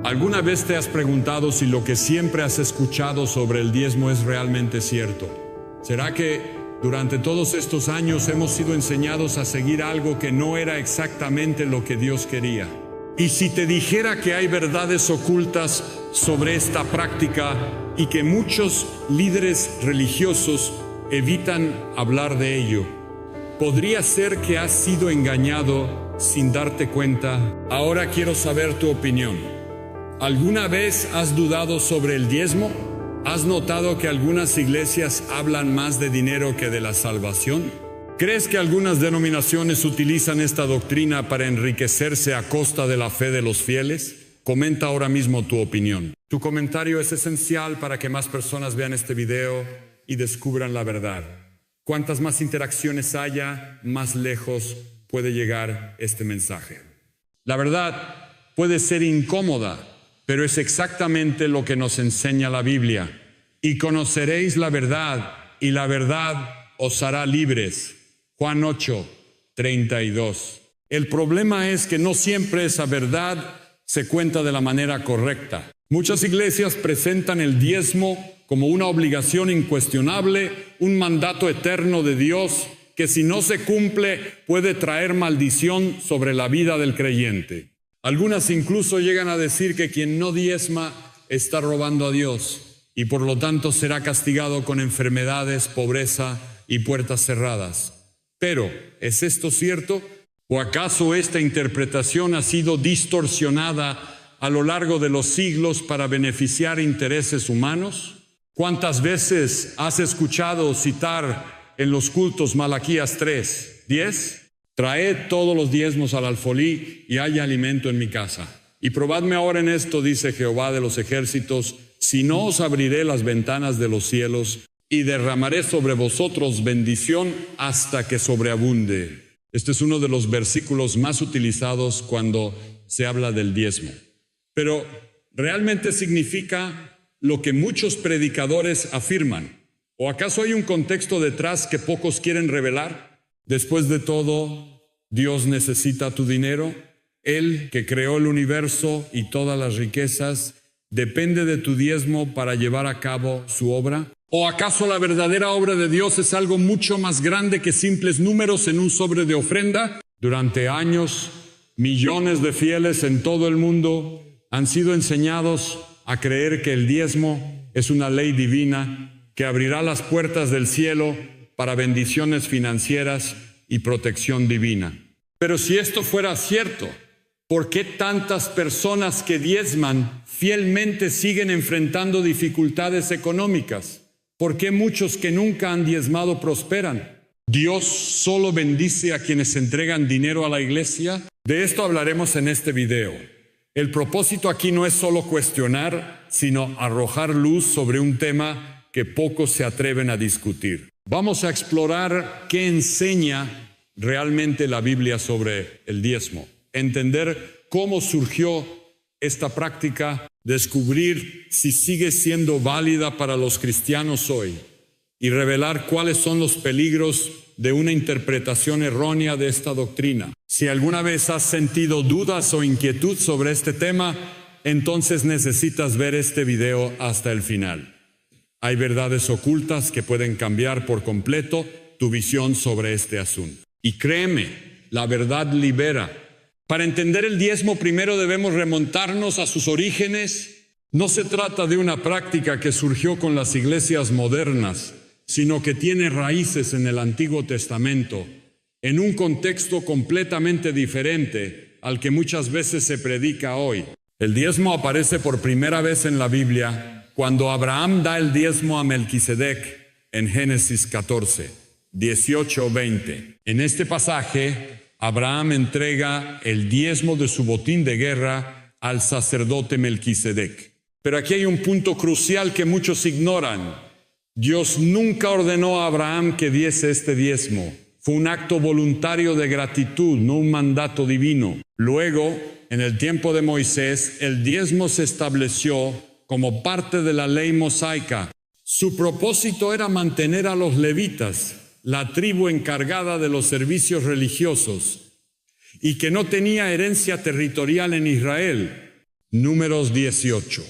¿Alguna vez te has preguntado si lo que siempre has escuchado sobre el diezmo es realmente cierto? ¿Será que durante todos estos años hemos sido enseñados a seguir algo que no era exactamente lo que Dios quería? Y si te dijera que hay verdades ocultas sobre esta práctica y que muchos líderes religiosos evitan hablar de ello, ¿podría ser que has sido engañado sin darte cuenta? Ahora quiero saber tu opinión. ¿Alguna vez has dudado sobre el diezmo? ¿Has notado que algunas iglesias hablan más de dinero que de la salvación? ¿Crees que algunas denominaciones utilizan esta doctrina para enriquecerse a costa de la fe de los fieles? Comenta ahora mismo tu opinión. Tu comentario es esencial para que más personas vean este video y descubran la verdad. Cuantas más interacciones haya, más lejos puede llegar este mensaje. La verdad puede ser incómoda, pero es exactamente lo que nos enseña la Biblia. Y conoceréis la verdad, y la verdad os hará libres. Juan 8, 32. El problema es que no siempre esa verdad se cuenta de la manera correcta. Muchas iglesias presentan el diezmo como una obligación incuestionable, un mandato eterno de Dios que si no se cumple puede traer maldición sobre la vida del creyente. Algunas incluso llegan a decir que quien no diezma está robando a Dios y por lo tanto será castigado con enfermedades, pobreza y puertas cerradas. Pero, ¿es esto cierto? ¿O acaso esta interpretación ha sido distorsionada a lo largo de los siglos para beneficiar intereses humanos? ¿Cuántas veces has escuchado citar en los cultos Malaquías 3, 10? Traed todos los diezmos al alfolí y haya alimento en mi casa. Y probadme ahora en esto, dice Jehová de los ejércitos, si no os abriré las ventanas de los cielos y derramaré sobre vosotros bendición hasta que sobreabunde. Este es uno de los versículos más utilizados cuando se habla del diezmo. Pero ¿realmente significa lo que muchos predicadores afirman? ¿O acaso hay un contexto detrás que pocos quieren revelar? Después de todo, ¿Dios necesita tu dinero? Él, que creó el universo y todas las riquezas, ¿depende de tu diezmo para llevar a cabo su obra? ¿O acaso la verdadera obra de Dios es algo mucho más grande que simples números en un sobre de ofrenda? Durante años, millones de fieles en todo el mundo han sido enseñados a creer que el diezmo es una ley divina que abrirá las puertas del cielo para bendiciones financieras y protección divina. Pero si esto fuera cierto, ¿por qué tantas personas que diezman fielmente siguen enfrentando dificultades económicas? ¿Por qué muchos que nunca han diezmado prosperan? ¿Dios solo bendice a quienes entregan dinero a la iglesia? De esto hablaremos en este video. El propósito aquí no es solo cuestionar, sino arrojar luz sobre un tema que pocos se atreven a discutir. Vamos a explorar qué enseña realmente la Biblia sobre el diezmo, entender cómo surgió esta práctica, descubrir si sigue siendo válida para los cristianos hoy y revelar cuáles son los peligros de una interpretación errónea de esta doctrina. Si alguna vez has sentido dudas o inquietud sobre este tema, entonces necesitas ver este video hasta el final. Hay verdades ocultas que pueden cambiar por completo tu visión sobre este asunto. Y créeme, la verdad libera. Para entender el diezmo, primero debemos remontarnos a sus orígenes. No se trata de una práctica que surgió con las iglesias modernas, sino que tiene raíces en el Antiguo Testamento, en un contexto completamente diferente al que muchas veces se predica hoy. El diezmo aparece por primera vez en la Biblia cuando Abraham da el diezmo a Melquisedec en Génesis 14, 18-20. En este pasaje, Abraham entrega el diezmo de su botín de guerra al sacerdote Melquisedec. Pero aquí hay un punto crucial que muchos ignoran. Dios nunca ordenó a Abraham que diese este diezmo. Fue un acto voluntario de gratitud, no un mandato divino. Luego, en el tiempo de Moisés, el diezmo se estableció como parte de la ley mosaica. Su propósito era mantener a los levitas, la tribu encargada de los servicios religiosos, y que no tenía herencia territorial en Israel. Números 18.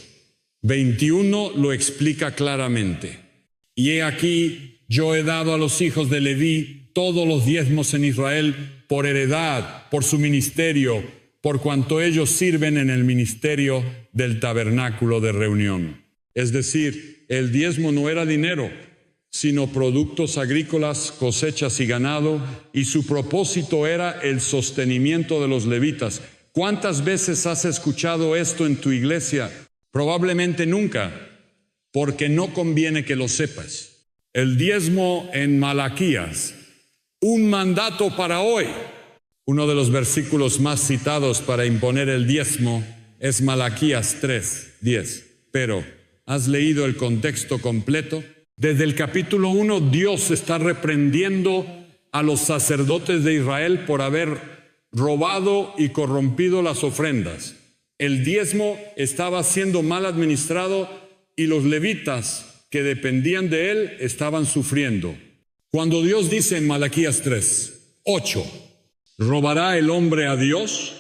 21 lo explica claramente. Y he aquí, yo he dado a los hijos de Leví todos los diezmos en Israel por heredad, por su ministerio, por cuanto ellos sirven en el ministerio del tabernáculo de reunión. Es decir, el diezmo no era dinero, sino productos agrícolas, cosechas y ganado, y su propósito era el sostenimiento de los levitas. ¿Cuántas veces has escuchado esto en tu iglesia? Probablemente nunca, porque no conviene que lo sepas. El diezmo en Malaquías, un mandato para hoy. Uno de los versículos más citados para imponer el diezmo es Malaquías 3:10. Pero, ¿has leído el contexto completo? Desde el capítulo 1, Dios está reprendiendo a los sacerdotes de Israel por haber robado y corrompido las ofrendas. El diezmo estaba siendo mal administrado y los levitas que dependían de él estaban sufriendo. Cuando Dios dice en Malaquías 3:8, ¿robará el hombre a Dios?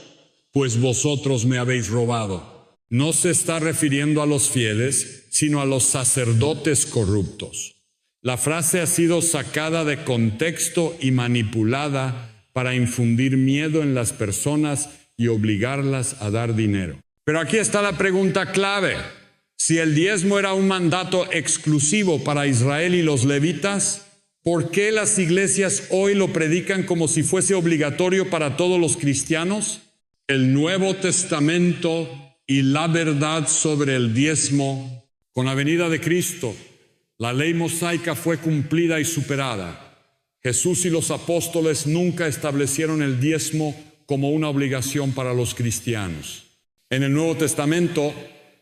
Pues vosotros me habéis robado. No se está refiriendo a los fieles, sino a los sacerdotes corruptos. La frase ha sido sacada de contexto y manipulada para infundir miedo en las personas y obligarlas a dar dinero. Pero aquí está la pregunta clave. Si el diezmo era un mandato exclusivo para Israel y los levitas, ¿por qué las iglesias hoy lo predican como si fuese obligatorio para todos los cristianos? El Nuevo Testamento y la verdad sobre el diezmo, con la venida de Cristo, la ley mosaica fue cumplida y superada. Jesús y los apóstoles nunca establecieron el diezmo como una obligación para los cristianos. En el Nuevo Testamento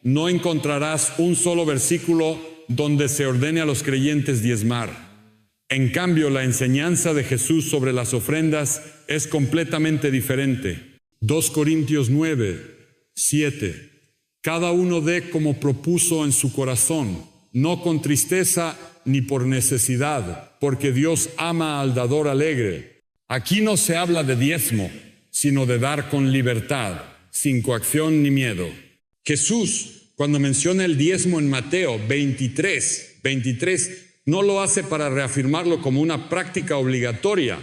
no encontrarás un solo versículo donde se ordene a los creyentes diezmar. En cambio, la enseñanza de Jesús sobre las ofrendas es completamente diferente. 2 Corintios 9:7. Cada uno dé como propuso en su corazón, no con tristeza ni por necesidad, porque Dios ama al dador alegre. Aquí no se habla de diezmo, sino de dar con libertad, sin coacción ni miedo. Jesús, cuando menciona el diezmo en Mateo 23, no lo hace para reafirmarlo como una práctica obligatoria,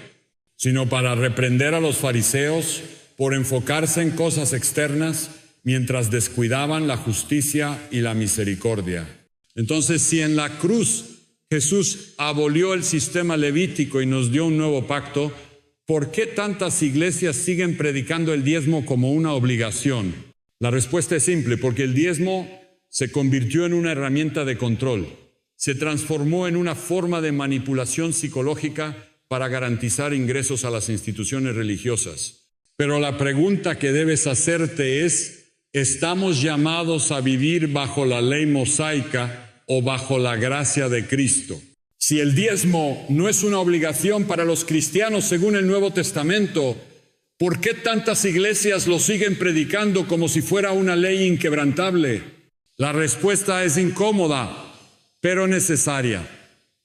sino para reprender a los fariseos por enfocarse en cosas externas mientras descuidaban la justicia y la misericordia. Entonces, si en la cruz Jesús abolió el sistema levítico y nos dio un nuevo pacto, ¿por qué tantas iglesias siguen predicando el diezmo como una obligación? La respuesta es simple, porque el diezmo se convirtió en una herramienta de control. Se transformó en una forma de manipulación psicológica para garantizar ingresos a las instituciones religiosas. Pero la pregunta que debes hacerte es, ¿estamos llamados a vivir bajo la ley mosaica o bajo la gracia de Cristo? Si el diezmo no es una obligación para los cristianos según el Nuevo Testamento, ¿por qué tantas iglesias lo siguen predicando como si fuera una ley inquebrantable? La respuesta es incómoda, pero necesaria.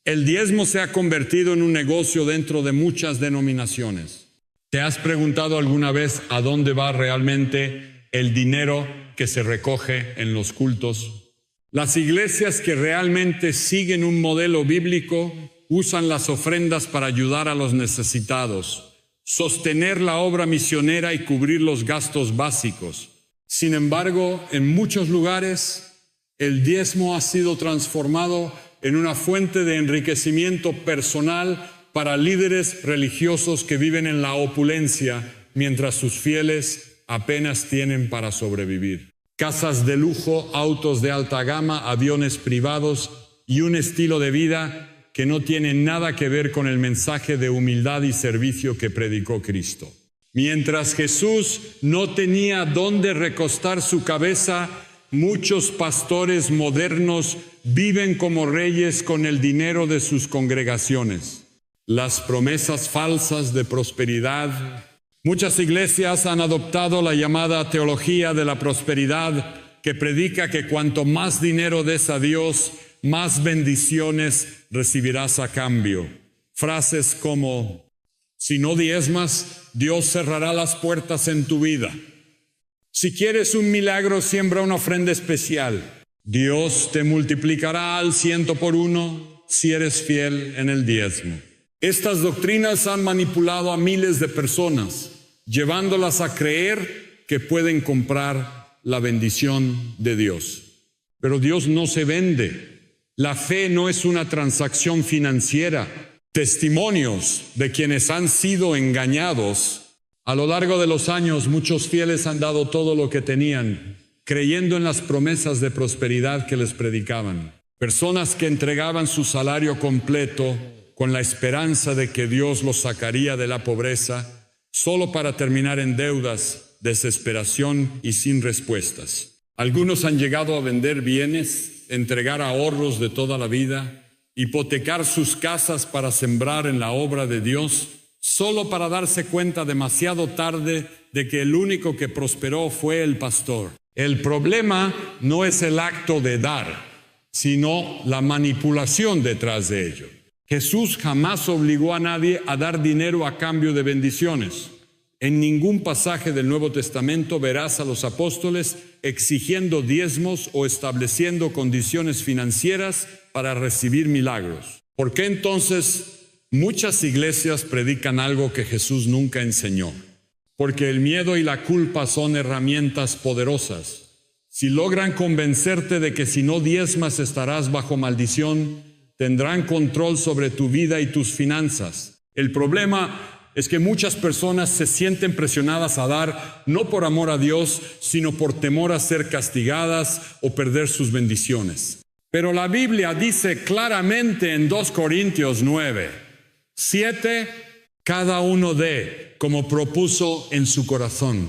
El diezmo se ha convertido en un negocio dentro de muchas denominaciones. ¿Te has preguntado alguna vez a dónde va realmente el dinero que se recoge en los cultos? Las iglesias que realmente siguen un modelo bíblico usan las ofrendas para ayudar a los necesitados, sostener la obra misionera y cubrir los gastos básicos. Sin embargo, en muchos lugares, el diezmo ha sido transformado en una fuente de enriquecimiento personal para líderes religiosos que viven en la opulencia, mientras sus fieles apenas tienen para sobrevivir. Casas de lujo, autos de alta gama, aviones privados y un estilo de vida que no tiene nada que ver con el mensaje de humildad y servicio que predicó Cristo. Mientras Jesús no tenía dónde recostar su cabeza, muchos pastores modernos viven como reyes con el dinero de sus congregaciones. Las promesas falsas de prosperidad. Muchas iglesias han adoptado la llamada teología de la prosperidad, que predica que cuanto más dinero des a Dios, más bendiciones recibirás a cambio. Frases como, si no diezmas, Dios cerrará las puertas en tu vida. Si quieres un milagro, siembra una ofrenda especial. Dios te multiplicará al 100 por 1 si eres fiel en el diezmo. Estas doctrinas han manipulado a miles de personas, llevándolas a creer que pueden comprar la bendición de Dios. Pero Dios no se vende. La fe no es una transacción financiera. Testimonios de quienes han sido engañados. A lo largo de los años, muchos fieles han dado todo lo que tenían, creyendo en las promesas de prosperidad que les predicaban. Personas que entregaban su salario completo con la esperanza de que Dios los sacaría de la pobreza, solo para terminar en deudas, desesperación y sin respuestas. Algunos han llegado a vender bienes, entregar ahorros de toda la vida, hipotecar sus casas para sembrar en la obra de Dios, solo para darse cuenta demasiado tarde de que el único que prosperó fue el pastor. El problema no es el acto de dar, sino la manipulación detrás de ello. Jesús jamás obligó a nadie a dar dinero a cambio de bendiciones. En ningún pasaje del Nuevo Testamento verás a los apóstoles exigiendo diezmos o estableciendo condiciones financieras para recibir milagros. ¿Por qué entonces muchas iglesias predican algo que Jesús nunca enseñó? Porque el miedo y la culpa son herramientas poderosas. Si logran convencerte de que si no diezmas estarás bajo maldición, tendrán control sobre tu vida y tus finanzas. El problema es que muchas personas se sienten presionadas a dar, no por amor a Dios, sino por temor a ser castigadas o perder sus bendiciones. Pero la Biblia dice claramente en 2 Corintios 9:7, cada uno dé como propuso en su corazón,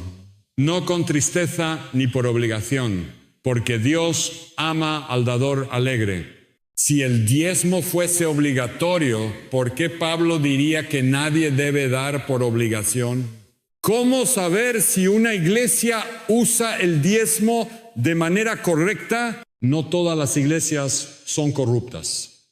no con tristeza ni por obligación, porque Dios ama al dador alegre. Si el diezmo fuese obligatorio, ¿por qué Pablo diría que nadie debe dar por obligación? ¿Cómo saber si una iglesia usa el diezmo de manera correcta? No todas las iglesias son corruptas.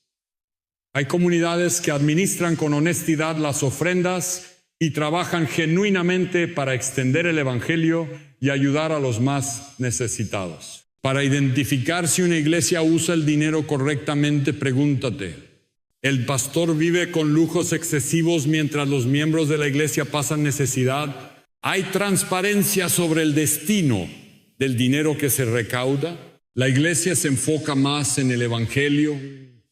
Hay comunidades que administran con honestidad las ofrendas y trabajan genuinamente para extender el evangelio y ayudar a los más necesitados. Para identificar si una iglesia usa el dinero correctamente, pregúntate: ¿el pastor vive con lujos excesivos mientras los miembros de la iglesia pasan necesidad? ¿Hay transparencia sobre el destino del dinero que se recauda? ¿La iglesia se enfoca más en el evangelio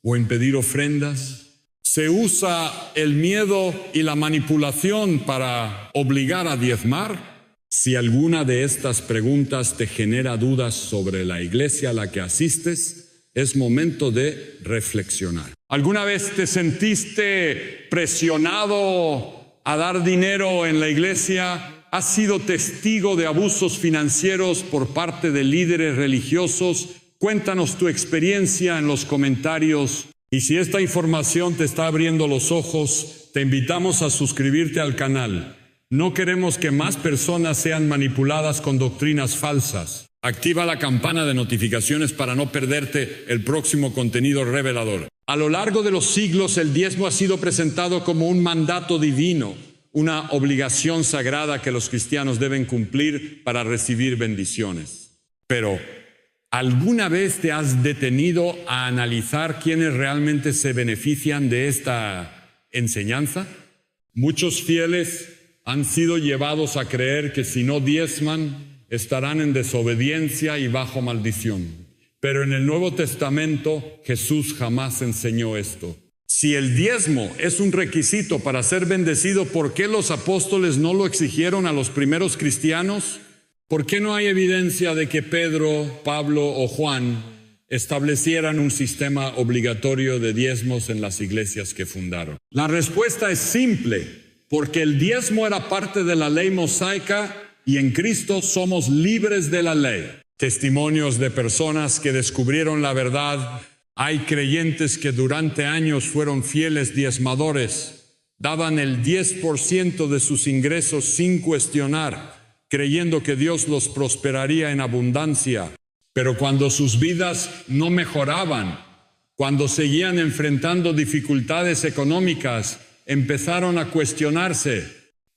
o en pedir ofrendas? ¿Se usa el miedo y la manipulación para obligar a diezmar? Si alguna de estas preguntas te genera dudas sobre la iglesia a la que asistes, es momento de reflexionar. ¿Alguna vez te sentiste presionado a dar dinero en la iglesia? ¿Has sido testigo de abusos financieros por parte de líderes religiosos? Cuéntanos tu experiencia en los comentarios. Y si esta información te está abriendo los ojos, te invitamos a suscribirte al canal. No queremos que más personas sean manipuladas con doctrinas falsas. Activa la campana de notificaciones para no perderte el próximo contenido revelador. A lo largo de los siglos, el diezmo ha sido presentado como un mandato divino, una obligación sagrada que los cristianos deben cumplir para recibir bendiciones. Pero, ¿alguna vez te has detenido a analizar quiénes realmente se benefician de esta enseñanza? Muchos fieles han sido llevados a creer que si no diezman, estarán en desobediencia y bajo maldición. Pero en el Nuevo Testamento, Jesús jamás enseñó esto. Si el diezmo es un requisito para ser bendecido, ¿por qué los apóstoles no lo exigieron a los primeros cristianos? ¿Por qué no hay evidencia de que Pedro, Pablo o Juan establecieran un sistema obligatorio de diezmos en las iglesias que fundaron? La respuesta es simple. Porque el diezmo era parte de la ley mosaica y en Cristo somos libres de la ley. Testimonios de personas que descubrieron la verdad. Hay creyentes que durante años fueron fieles diezmadores. Daban el 10% de sus ingresos sin cuestionar, creyendo que Dios los prosperaría en abundancia. Pero cuando sus vidas no mejoraban, cuando seguían enfrentando dificultades económicas, empezaron a cuestionarse: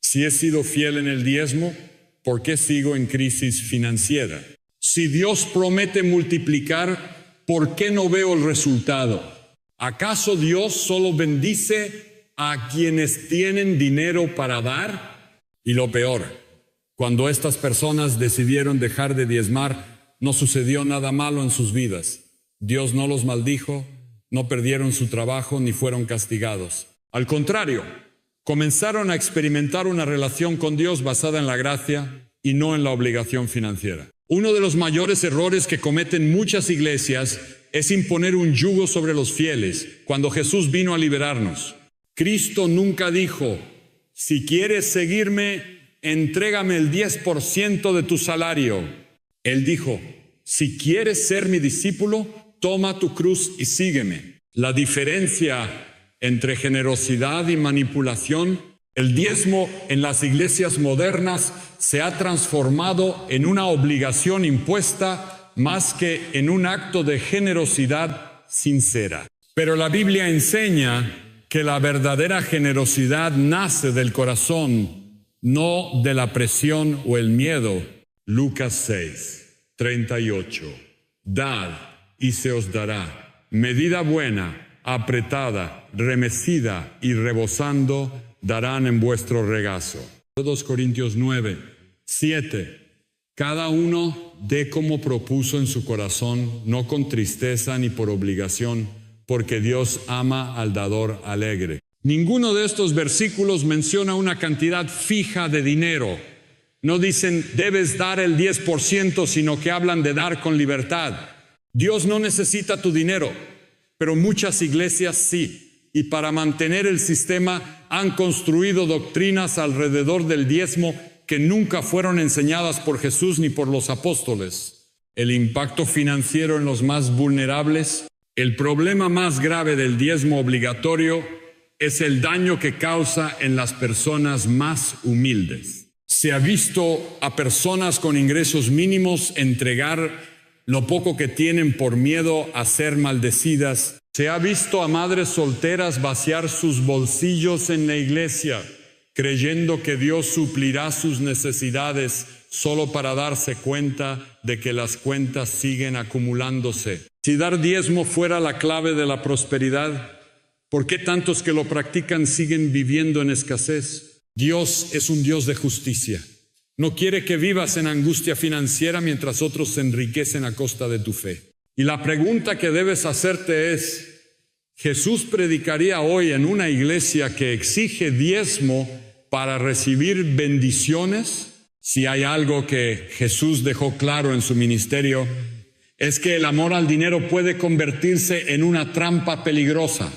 si he sido fiel en el diezmo, ¿por qué sigo en crisis financiera? Si Dios promete multiplicar, ¿por qué no veo el resultado? ¿Acaso Dios solo bendice a quienes tienen dinero para dar? Y lo peor, cuando estas personas decidieron dejar de diezmar, no sucedió nada malo en sus vidas. Dios no los maldijo, no perdieron su trabajo ni fueron castigados. Al contrario, comenzaron a experimentar una relación con Dios basada en la gracia y no en la obligación financiera. Uno de los mayores errores que cometen muchas iglesias es imponer un yugo sobre los fieles cuando Jesús vino a liberarnos. Cristo nunca dijo, si quieres seguirme, entrégame el 10% de tu salario. Él dijo, si quieres ser mi discípulo, toma tu cruz y sígueme. La diferencia entre generosidad y manipulación, el diezmo en las iglesias modernas se ha transformado en una obligación impuesta más que en un acto de generosidad sincera. Pero la Biblia enseña que la verdadera generosidad nace del corazón, no de la presión o el miedo. Lucas 6, 38. Dad y se os dará. Medida buena, apretada, remecida y rebosando, darán en vuestro regazo. 2 Corintios 9, 7. Cada uno dé como propuso en su corazón, no con tristeza ni por obligación, porque Dios ama al dador alegre. Ninguno de estos versículos menciona una cantidad fija de dinero. No dicen debes dar el 10%, sino que hablan de dar con libertad. Dios no necesita tu dinero, pero muchas iglesias sí. Y para mantener el sistema han construido doctrinas alrededor del diezmo que nunca fueron enseñadas por Jesús ni por los apóstoles. El impacto financiero en los más vulnerables. El problema más grave del diezmo obligatorio es el daño que causa en las personas más humildes. Se ha visto a personas con ingresos mínimos entregar lo poco que tienen por miedo a ser maldecidas. Se ha visto a madres solteras vaciar sus bolsillos en la iglesia, creyendo que Dios suplirá sus necesidades solo para darse cuenta de que las cuentas siguen acumulándose. Si dar diezmo fuera la clave de la prosperidad, ¿por qué tantos que lo practican siguen viviendo en escasez? Dios es un Dios de justicia. No quiere que vivas en angustia financiera mientras otros se enriquecen a costa de tu fe. Y la pregunta que debes hacerte es, ¿Jesús predicaría hoy en una iglesia que exige diezmo para recibir bendiciones? Si hay algo que Jesús dejó claro en su ministerio, es que el amor al dinero puede convertirse en una trampa peligrosa.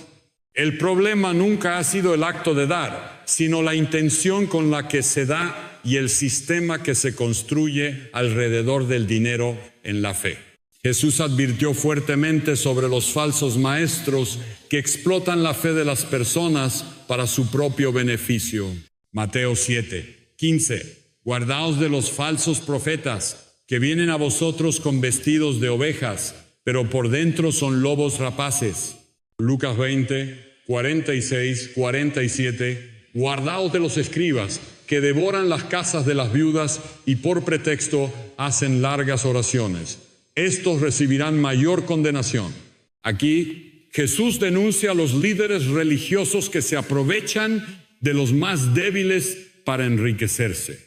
El problema nunca ha sido el acto de dar, sino la intención con la que se da y el sistema que se construye alrededor del dinero en la fe. Jesús advirtió fuertemente sobre los falsos maestros que explotan la fe de las personas para su propio beneficio. Mateo 7, 15. Guardaos de los falsos profetas que vienen a vosotros con vestidos de ovejas, pero por dentro son lobos rapaces. Lucas 20, 46, 47. Guardaos de los escribas que devoran las casas de las viudas y por pretexto hacen largas oraciones. Estos recibirán mayor condenación. Aquí Jesús denuncia a los líderes religiosos que se aprovechan de los más débiles para enriquecerse.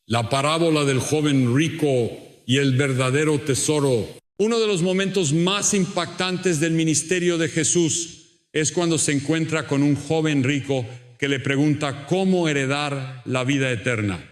La parábola del joven rico y el verdadero tesoro. Uno de los momentos más impactantes del ministerio de Jesús es cuando se encuentra con un joven rico que le pregunta cómo heredar la vida eterna.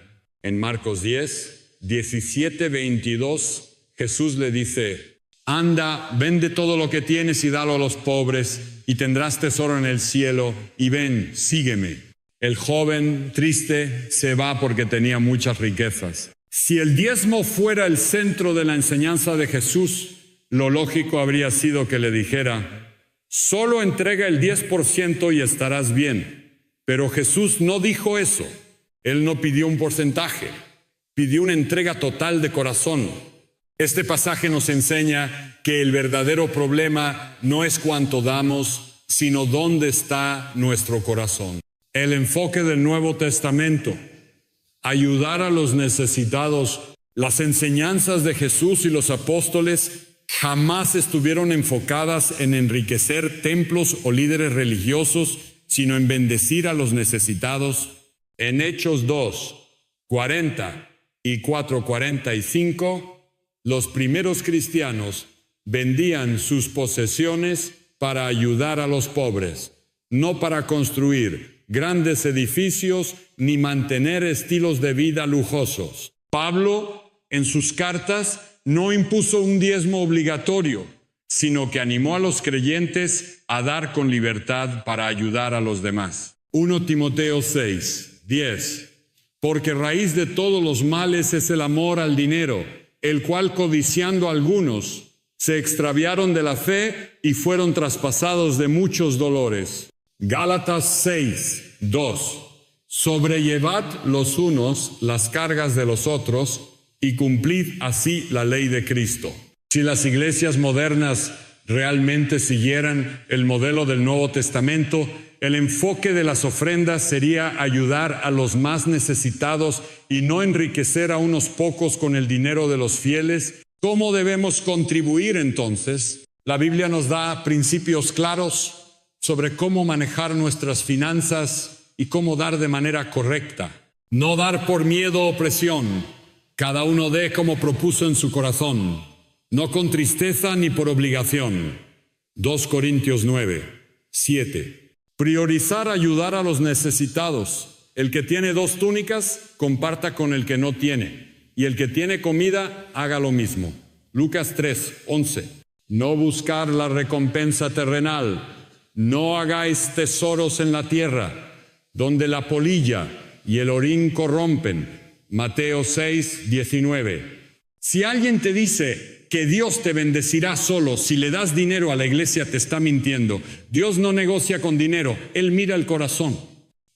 En Marcos 10, 17, 22, Jesús le dice, anda, vende todo lo que tienes y dalo a los pobres, y tendrás tesoro en el cielo, y ven, sígueme. El joven, triste, se va porque tenía muchas riquezas. Si el diezmo fuera el centro de la enseñanza de Jesús, lo lógico habría sido que le dijera, solo entrega el 10% y estarás bien. Pero Jesús no dijo eso. Él no pidió un porcentaje, pidió una entrega total de corazón. Este pasaje nos enseña que el verdadero problema no es cuánto damos, sino dónde está nuestro corazón. El enfoque del Nuevo Testamento ayudar a los necesitados. Las enseñanzas de Jesús y los apóstoles jamás estuvieron enfocadas en enriquecer templos o líderes religiosos, sino en bendecir a los necesitados. En Hechos 2, 40 y 4:45, los primeros cristianos vendían sus posesiones para ayudar a los pobres, no para construir grandes edificios ni mantener estilos de vida lujosos. Pablo, en sus cartas, no impuso un diezmo obligatorio, sino que animó a los creyentes a dar con libertad para ayudar a los demás. 1 Timoteo 6, 10. Porque raíz de todos los males es el amor al dinero, el cual codiciando algunos se extraviaron de la fe y fueron traspasados de muchos dolores. Gálatas 6, 2. Sobrellevad los unos las cargas de los otros y cumplid así la ley de Cristo. Si las iglesias modernas realmente siguieran el modelo del Nuevo Testamento, el enfoque de las ofrendas sería ayudar a los más necesitados y no enriquecer a unos pocos con el dinero de los fieles. ¿Cómo debemos contribuir entonces? La Biblia nos da principios claros sobre cómo manejar nuestras finanzas y cómo dar de manera correcta. No dar por miedo o presión. Cada uno dé como propuso en su corazón, no con tristeza ni por obligación. 2 Corintios 9, 7. Priorizar ayudar a los necesitados. El que tiene 2 túnicas, comparta con el que no tiene. Y el que tiene comida, haga lo mismo. Lucas 3, 11. No buscar la recompensa terrenal. No hagáis tesoros en la tierra, donde la polilla y el orín corrompen. Mateo 6, 19. Si alguien te dice que Dios te bendecirá solo si le das dinero a la iglesia, te está mintiendo. Dios no negocia con dinero, Él mira el corazón.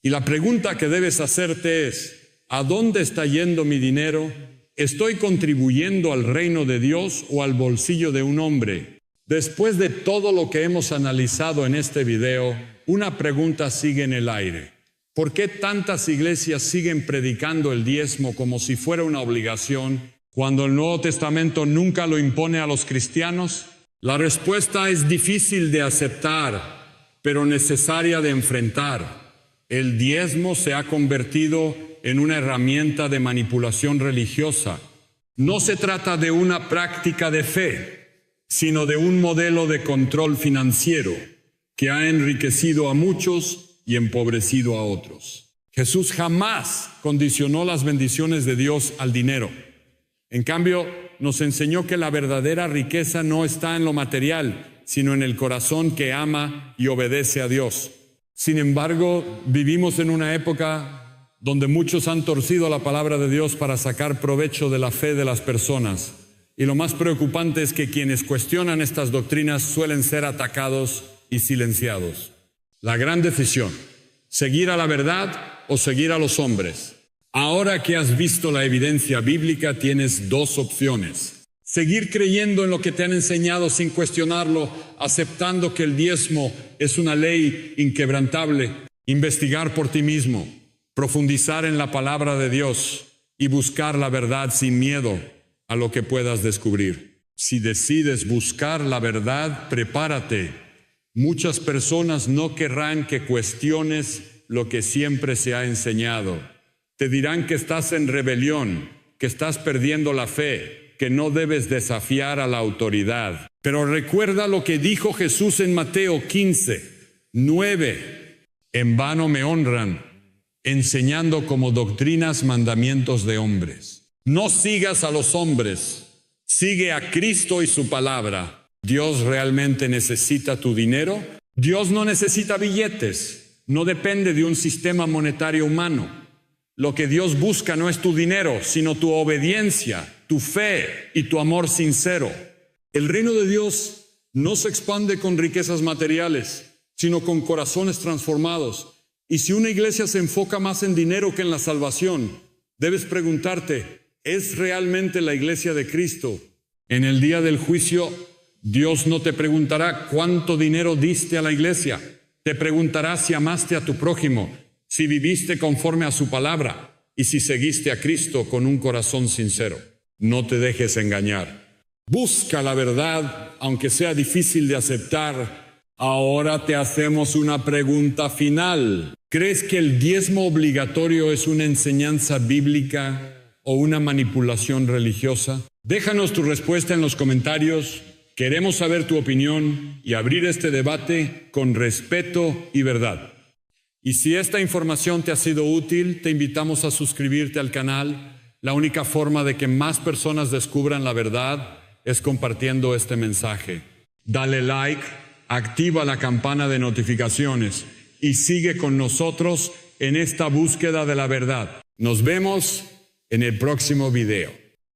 Y la pregunta que debes hacerte es, ¿a dónde está yendo mi dinero? ¿Estoy contribuyendo al reino de Dios o al bolsillo de un hombre? Después de todo lo que hemos analizado en este video, una pregunta sigue en el aire. ¿Por qué tantas iglesias siguen predicando el diezmo como si fuera una obligación, cuando el Nuevo Testamento nunca lo impone a los cristianos? La respuesta es difícil de aceptar, pero necesaria de enfrentar. El diezmo se ha convertido en una herramienta de manipulación religiosa. No se trata de una práctica de fe, sino de un modelo de control financiero que ha enriquecido a muchos y empobrecido a otros. Jesús jamás condicionó las bendiciones de Dios al dinero. En cambio, nos enseñó que la verdadera riqueza no está en lo material, sino en el corazón que ama y obedece a Dios. Sin embargo, vivimos en una época donde muchos han torcido la palabra de Dios para sacar provecho de la fe de las personas. Y lo más preocupante es que quienes cuestionan estas doctrinas suelen ser atacados y silenciados. La gran decisión, seguir a la verdad o seguir a los hombres. Ahora que has visto la evidencia bíblica, tienes 2 opciones. Seguir creyendo en lo que te han enseñado sin cuestionarlo, aceptando que el diezmo es una ley inquebrantable. Investigar por ti mismo, profundizar en la palabra de Dios y buscar la verdad sin miedo a lo que puedas descubrir. Si decides buscar la verdad, prepárate. Muchas personas no querrán que cuestiones lo que siempre se ha enseñado. Te dirán que estás en rebelión, que estás perdiendo la fe, que no debes desafiar a la autoridad. Pero recuerda lo que dijo Jesús en Mateo 15, 9. En vano me honran, enseñando como doctrinas mandamientos de hombres. No sigas a los hombres, sigue a Cristo y su palabra. ¿Dios realmente necesita tu dinero? Dios no necesita billetes, no depende de un sistema monetario humano. Lo que Dios busca no es tu dinero, sino tu obediencia, tu fe y tu amor sincero. El reino de Dios no se expande con riquezas materiales, sino con corazones transformados. Y si una iglesia se enfoca más en dinero que en la salvación, debes preguntarte, ¿es realmente la iglesia de Cristo? En el día del juicio, Dios no te preguntará cuánto dinero diste a la iglesia. Te preguntará si amaste a tu prójimo, si viviste conforme a su palabra. y si seguiste a Cristo con un corazón sincero. No te dejes engañar. Busca la verdad, aunque sea difícil de aceptar. Ahora te hacemos una pregunta final. ¿Crees que el diezmo obligatorio es una enseñanza bíblica o una manipulación religiosa? Déjanos tu respuesta en los comentarios. Queremos saber tu opinión y abrir este debate con respeto y verdad. Y si esta información te ha sido útil, te invitamos a suscribirte al canal. La única forma de que más personas descubran la verdad es compartiendo este mensaje. Dale like, activa la campana de notificaciones y sigue con nosotros en esta búsqueda de la verdad. Nos vemos en el próximo video.